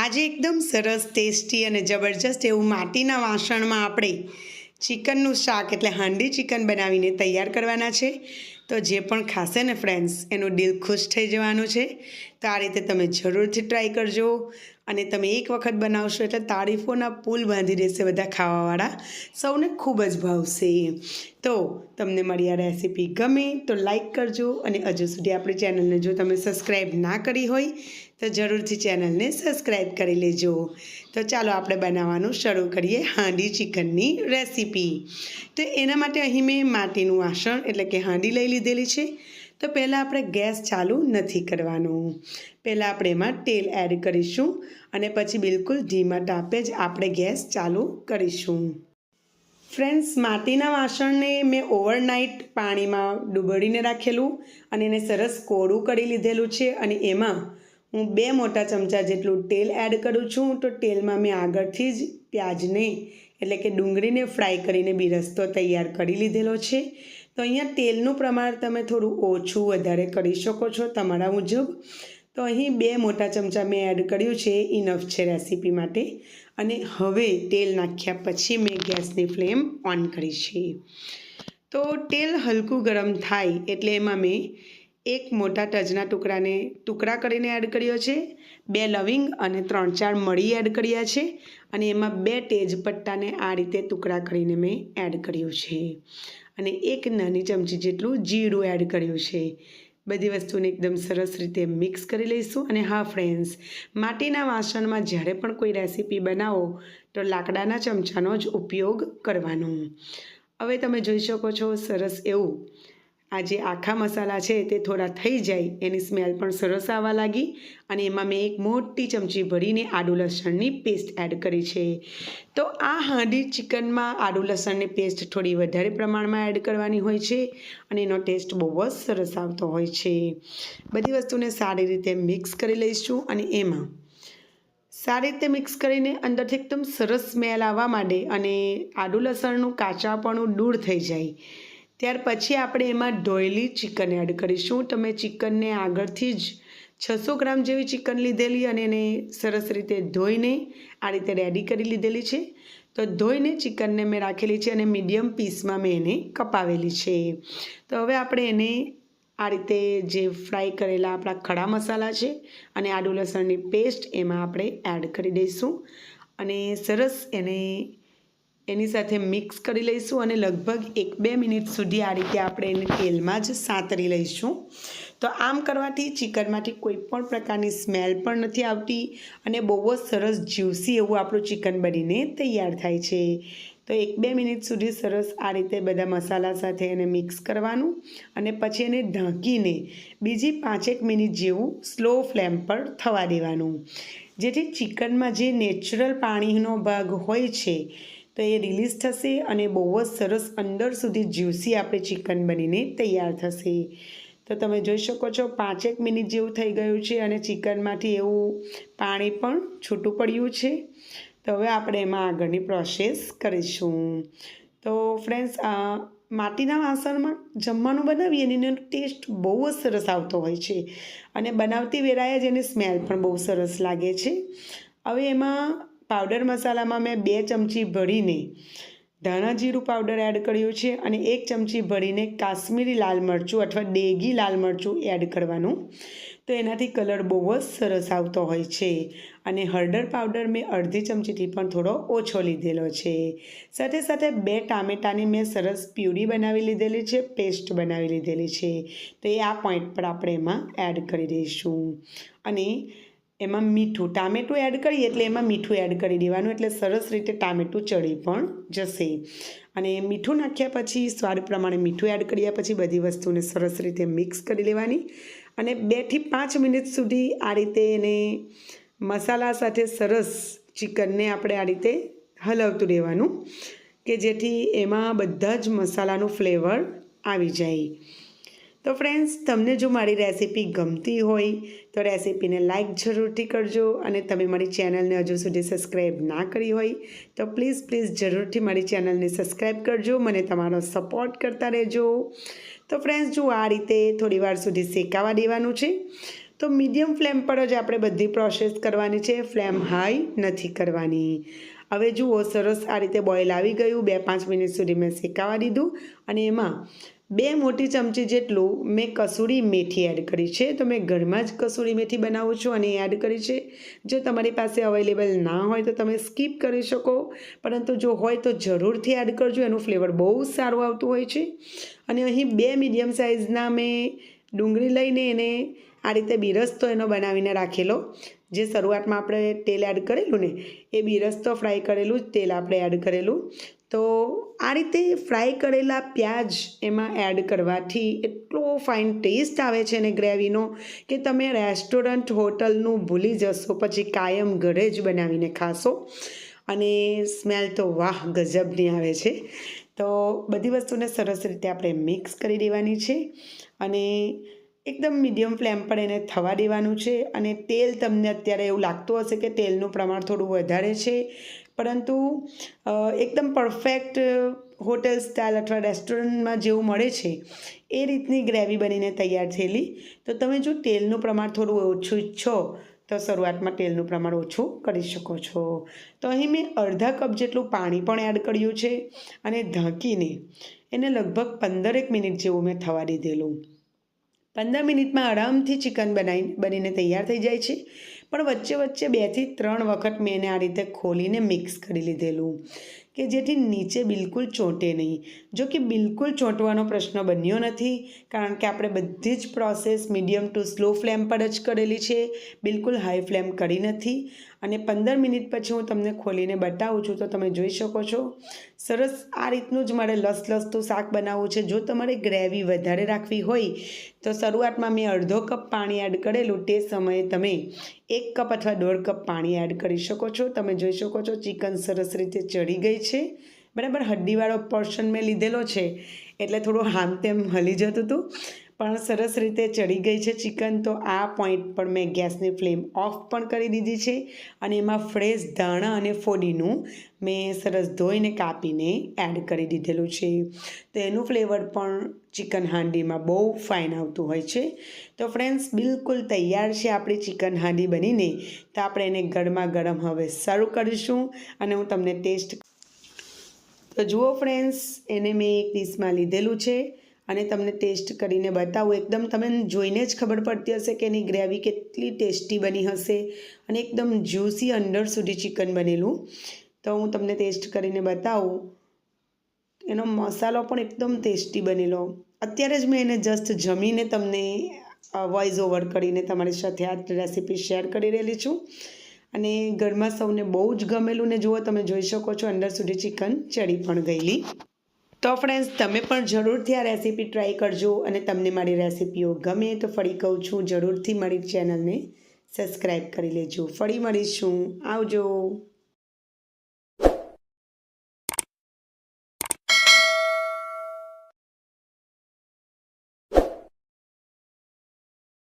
આજે એકદમ સરસ ટેસ્ટી અને જબરજસ્ત એવું માટીના વાસણમાં આપણે ચિકનનું શાક એટલે હાંડી ચિકન બનાવીને તૈયાર કરવાના છે. તો જે પણ ખાશે ને ફ્રેન્ડ્સ, એનું દિલ ખુશ થઈ જવાનું છે. તો આ રીતે તમે જરૂરથી ટ્રાય કરજો અને તમે એક વખત બનાવશો એટલે તારીફોના પુલ બાંધી રહેશે બધા ખાવાવાળા. સૌને ખૂબ જ ભાવશે. તો તમને મારી આ રેસીપી ગમે તો લાઈક કરજો અને હજુ સુધી આપણી ચેનલને જો તમે સબસ્ક્રાઈબ ના કરી હોય તો જરૂરથી ચેનલને સબસ્ક્રાઈબ કરી લેજો. તો ચાલો આપણે બનાવવાનું શરૂ કરીએ હાંડી ચિકનની રેસીપી. તો એના માટે અહીં મેં માટીનું વાસણ એટલે કે હાંડી લઈ લીધેલી છે. તો પહેલાં આપણે ગેસ ચાલુ નથી કરવાનું. પહેલાં આપણે એમાં તેલ એડ કરીશું અને પછી બિલકુલ ધીમા તાપે જ આપણે ગેસ ચાલુ કરીશું. ફ્રેન્ડ્સ, માટીના વાસણને મેં ઓવરનાઇટ પાણીમાં ડૂબાડીને રાખેલું અને એને સરસ કોરું કરી લીધેલું છે. અને એમાં હું 2 મોટા ચમચા જેટલું તેલ એડ કરું છું. તો તેલમાં મેં આગળથી જ પ્યાજને એટલે કે ડુંગળીને ફ્રાય કરીને બી રસ્તો તૈયાર કરી લીધેલો છે. તો અહીંયા તેલનું પ્રમાણ તમે થોડું ઓછું વધારે કરી શકો છો તમારા મુજબ. તો અહીં 2 મોટા ચમચા મેં એડ કર્યું છે, ઇનફ છે રેસીપી માટે. અને હવે તેલ નાખ્યા પછી મેં ગેસની ફ્લેમ ઓન કરી છે. તો તેલ હલકું ગરમ થાય એટલે એમાં મેં 1 મોટા તજના ટુકડા કરીને એડ કર્યો છે, 2 લવિંગ અને 3-4 મરી એડ કર્યા છે. અને એમાં 2 તેજપત્તાને આ રીતે ટુકડા કરીને મેં એડ કર્યું છે. અને 1 નાની ચમચી જેટલું જીરું એડ કર્યું છે. બધી વસ્તુને એકદમ સરસ રીતે મિક્સ કરી લઈશું. અને હા ફ્રેન્ડ્સ, માટીના વાસણમાં જ્યારે પણ કોઈ રેસીપી બનાવો તો લાકડાના ચમચાનો જ ઉપયોગ કરવાનો. હવે તમે જોઈ શકો છો સરસ એવું આ જે આખા મસાલા છે તે થોડા થઈ જાય એની સ્મેલ પણ સરસ આવવા લાગી. અને એમાં મેં 1 મોટી ચમચી ભરીને આદુ લસણની પેસ્ટ એડ કરી છે. તો આ હાંડી ચિકનમાં આદુ લસણની પેસ્ટ થોડી વધારે પ્રમાણમાં એડ કરવાની હોય છે અને એનો ટેસ્ટ બહુ જ સરસ આવતો હોય છે. બધી વસ્તુને સારી રીતે મિક્સ કરી લઈશું અને એમાં સારી રીતે મિક્સ કરીને અંદરથી એકદમ સરસ સ્મેલ આવવા માંડે અને આદુ લસણનું કાચાપણું દૂર થઈ જાય ત્યાર પછી આપણે એમાં ધોયેલી ચિકન એડ કરીશું. તમે ચિકનને આગળથી જ 600 ગ્રામ જેવી ચિકન લીધેલી અને એને સરસ રીતે ધોઈને આ રીતે રેડી કરી લીધેલી છે. તો ધોઈને ચિકનને મેં રાખેલી છે અને મીડિયમ પીસમાં મેં એને કપાવેલી છે. તો હવે આપણે એને આ રીતે જે ફ્રાય કરેલા આપણા ખડા મસાલા છે અને આદુ લસણની પેસ્ટ એમાં આપણે એડ કરી દઈશું અને સરસ એની સાથે મિક્સ કરી લઈશું અને લગભગ 1-2 મિનિટ સુધી આ રીતે આપણે એને તેલમાં જ સાતરી લઈશું. તો આમ કરવાથી ચિકનમાંથી કોઈ પણ પ્રકારની સ્મેલ પણ નથી આવતી અને બહુ જ સરસ જ્યુસી એવું આપણું ચિકન બનીને તૈયાર થાય છે. તો 1-2 મિનિટ સુધી સરસ આ રીતે બધા મસાલા સાથે એને મિક્સ કરવાનું અને પછી એને ઢાંકીને બીજી 5-1 મિનિટ જેવું સ્લો ફ્લેમ પર થવા દેવાનું, જેથી ચિકનમાં જે નેચરલ પાણીનો ભાગ હોય છે તો એ રિલીઝ થશે અને બહુ જ સરસ અંદર સુધી જ્યુસી આપણે ચિકન બનીને તૈયાર થશે. તો તમે જોઈ શકો છો 5-1 મિનિટ જેવું થઈ ગયું છે અને ચિકનમાંથી એવું પાણી પણ છૂટું પડ્યું છે. તો હવે આપણે એમાં આગળની પ્રોસેસ કરીશું. તો ફ્રેન્ડ્સ, માટીના વાસણમાં જમવાનું બનાવીએ અને એનો ટેસ્ટ બહુ જ સરસ આવતો હોય છે અને બનાવતી વેળાએ જ એની સ્મેલ પણ બહુ સરસ લાગે છે. હવે એમાં પાવડર મસાલામાં મેં 2 ચમચી ભરીને ધાણા જીરું પાવડર એડ કર્યું છે અને 1 ચમચી ભરીને કાશ્મીરી લાલ મરચું અથવા દેગી લાલ મરચું એડ કરવાનું. તો એનાથી કલર બહુ જ સરસ આવતો હોય છે. અને હળદર પાવડર મેં અડધી ચમચીથી પણ થોડો ઓછો લીધેલો છે. સાથે સાથે 2 ટામેટાની મેં સરસ પ્યુરી બનાવી લીધેલી છે, પેસ્ટ બનાવી લીધેલી છે. તો એ આ પોઈન્ટ પર આપણે એમાં એડ કરી દઈશું. અને એમાં મીઠું, ટામેટું એડ કરીએ એટલે એમાં મીઠું એડ કરી દેવાનું એટલે સરસ રીતે ટામેટું ચડી પણ જશે. અને મીઠું નાખ્યા પછી સ્વાદ પ્રમાણે મીઠું એડ કર્યા પછી બધી વસ્તુને સરસ રીતે મિક્સ કરી લેવાની અને 2-5 મિનિટ સુધી આ રીતે એને મસાલા સાથે સરસ ચિકનને આપણે આ રીતે હલાવતું રહેવાનું કે જેથી એમાં બધા જ મસાલાનું ફ્લેવર આવી જાય. તો ફ્રેન્ડ્સ, તમને જો મારી રેસીપી ગમતી હોય તો રેસીપીને લાઈક જરૂરથી કરજો અને તમે મારી ચેનલને હજુ સુધી સબસ્ક્રાઈબ ના કરી હોય તો પ્લીઝ જરૂરથી મારી ચેનલને સબસ્ક્રાઈબ કરજો, મને તમારો સપોર્ટ કરતા રહેજો. તો ફ્રેન્ડ્સ, જો આ રીતે થોડી વાર સુધી શેકાવા દેવાનું છે. તો મીડિયમ ફ્લેમ પર જ આપણે બધી પ્રોસેસ કરવાની છે, ફ્લેમ હાઈ નથી કરવાની. હવે જુઓ સરસ આ રીતે બોઇલ આવી ગયું. 2-5 મિનિટ સુધી મેં શેકાવા દીધું અને એમાં 2 મોટી ચમચી જેટલું મેં કસૂરી મેથી એડ કરી છે. તો મેં ઘરમાં જ કસૂરી મેથી બનાવું છું અને એડ કરી છે. જો તમારી પાસે અવેલેબલ ના હોય તો તમે સ્કીપ કરી શકો, પરંતુ જો હોય તો જરૂરથી એડ કરજો, એનું ફ્લેવર બહુ સારું આવતું હોય છે. અને અહીં 2 મીડિયમ સાઇઝના મેં ડુંગળી લઈને એને આ રીતે બીરસ્તો એનો બનાવીને રાખેલો. જે શરૂઆતમાં આપણે તેલ એડ કરેલું ને એ બીરસ્તો ફ્રાય કરેલું જ તેલ આપણે એડ કરેલું. તો આ રીતે ફ્રાય કરેલા પ્યાજ એમાં એડ કરવાથી એટલો ફાઇન ટેસ્ટ આવે છે ને ગ્રેવીનો કે તમે રેસ્ટોરન્ટ હોટલનું ભૂલી જશો, પછી કાયમ ઘરે જ બનાવીને ખાશો. અને સ્મેલ તો વાહ ગજબની આવે છે. તો બધી વસ્તુને સરસ રીતે આપણે મિક્સ કરી દેવાની છે અને એકદમ મીડિયમ ફ્લેમ પર એને થવા દેવાનું છે. અને તેલ તમને અત્યારે એવું લાગતું હશે કે તેલનું પ્રમાણ થોડું વધારે છે, પરંતુ એકદમ પરફેક્ટ હોટેલ સ્ટાઇલ અથવા રેસ્ટોરન્ટમાં જેવું મળે છે એ રીતની ગ્રેવી બનીને તૈયાર થયેલી. તો તમે જો તેલનું પ્રમાણ થોડું ઓછું ઈચ્છો તો શરૂઆતમાં તેલનું પ્રમાણ ઓછું કરી શકો છો. તો અહીં મેં અડધા કપ જેટલું પાણી પણ એડ કર્યું છે અને ઢાંકીને એને લગભગ 15 મિનિટ જેવું મેં થવા દીધેલું. 15 મિનિટમાં આરામથી ચિકન બનીને તૈયાર થઈ જાય છે. પણ વચ્ચે 2 થી 3 વખત મેં એને આ રીતે ખોલીને મિક્સ કરી લીધેલું કે જેથી નીચે બિલકુલ ચોંટે નહીં. જો કે બિલકુલ ચોંટવાનો પ્રશ્ન બન્યો નથી, કારણ કે આપણે બધી જ process medium two slow flame પર જ કરેલી છે, બિલકુલ હાઈ ફ્લેમ કરી નથી. અને 15 મિનિટ પછી હું તમને ખોલીને બતાવું છું તો તમે જોઈ શકો છો સરસ આ રીતનું જ મારે લસલસતું શાક બનાવવું છે. જો તમારે ગ્રેવી વધારે રાખવી હોય તો શરૂઆતમાં મેં અડધો કપ પાણી એડ કરેલું, તે સમયે તમે 1 કપ અથવા 1.5 કપ પાણી એડ કરી શકો છો. તમે જોઈ શકો છો ચિકન સરસ રીતે ચડી ગઈ છે. બરાબર, હડ્ડીવાળો પોર્શન મેં લીધેલો છે એટલે થોડું આમ તેમ હલી જતું હતું, પણ સરસ રીતે ચડી ગઈ છે ચિકન. તો આ પોઈન્ટ પર મેં ગેસની ફ્લેમ ઓફ પણ કરી દીધી છે અને એમાં ફ્રેશ ધાણા અને ફોડીનું મેં સરસ ધોઈને કાપીને એડ કરી દીધેલું છે. તો એનું ફ્લેવર પણ ચિકન હાંડીમાં બહુ ફાઇન આવતું હોય છે. તો ફ્રેન્ડ્સ, બિલકુલ તૈયાર છે આપણી ચિકન હાંડી બનીને. તો આપણે એને ગરમા ગરમ હવે સર્વ કરીશું અને હું તમને ટેસ્ટ. તો જુઓ ફ્રેન્ડ્સ, એને મેં એક ડીશમાં લીધેલું છે અને તમને ટેસ્ટ કરીને બતાવું. એકદમ તમને જોઈને જ ખબર પડતી હશે કે એની ગ્રેવી કેટલી ટેસ્ટી બની હશે અને એકદમ જ્યુસી અંદર સુધી ચિકન બનેલું. તો હું તમને ટેસ્ટ કરીને બતાવું. એનો મસાલો પણ એકદમ ટેસ્ટી બનેલો. અત્યારે જ મેં એને જસ્ટ જમીને તમને વોઇસ ઓવર કરીને તમારી સાથે આ રેસીપી શેર કરી રહેલી છું અને ઘરમાં સૌને બહુ જ ગમેલું. ને જુઓ, તમે જોઈ શકો છો અંદર સુધી ચિકન ચડી પણ ગયેલી. તો ફ્રેન્ડ્સ, તમે પણ જરૂરથી આ રેસીપી ટ્રાય કરજો અને તમને મારી રેસીપીઓ ગમે તો ફરી કહું છું જરૂરથી મારી ચેનલને સબસ્ક્રાઈબ કરી લેજો. ફરી મળીશું. આવજો.